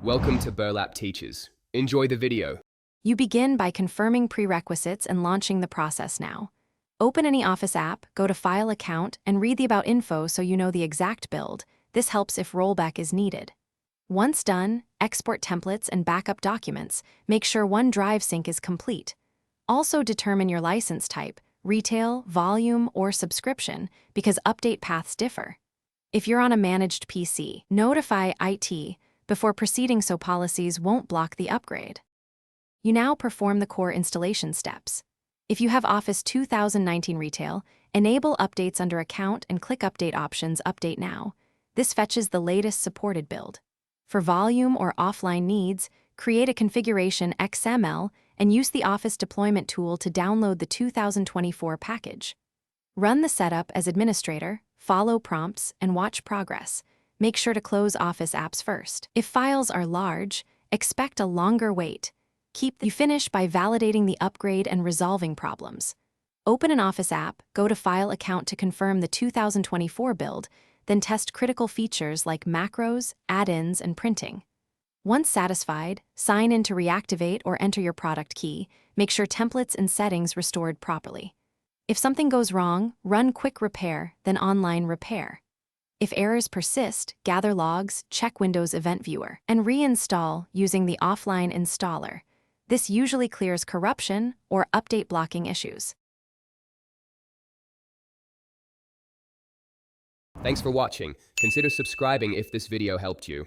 Welcome to Burlap Teachers. Enjoy the video. You begin by confirming prerequisites and launching the process now. Open any Office app, go to File Account, and read the About info so you know the exact build. This helps if rollback is needed. Once done, export templates and backup documents. Make sure OneDrive sync is complete. Also determine your license type, retail, volume, or subscription, because update paths differ. If you're on a managed PC, notify IT before proceeding so policies won't block the upgrade. You now perform the core installation steps. If you have Office 2019 Retail, enable updates under Account and click Update Options Update Now. This fetches the latest supported build. For volume or offline needs, create a configuration XML and use the Office deployment tool to download the 2024 package. Run the setup as administrator, follow prompts, and watch progress. Make sure to close Office apps first. If files are large, expect a longer wait. You finish by validating the upgrade and resolving problems. Open an Office app, go to File Account to confirm the 2024 build, then test critical features like macros, add-ins, and printing. Once satisfied, sign in to reactivate or enter your product key. Make sure templates and settings restored properly. If something goes wrong, run quick repair, then online repair. If errors persist, gather logs, check Windows Event Viewer, and reinstall using the offline installer. This usually clears corruption or update blocking issues. Thanks for watching. Consider subscribing if this video helped you.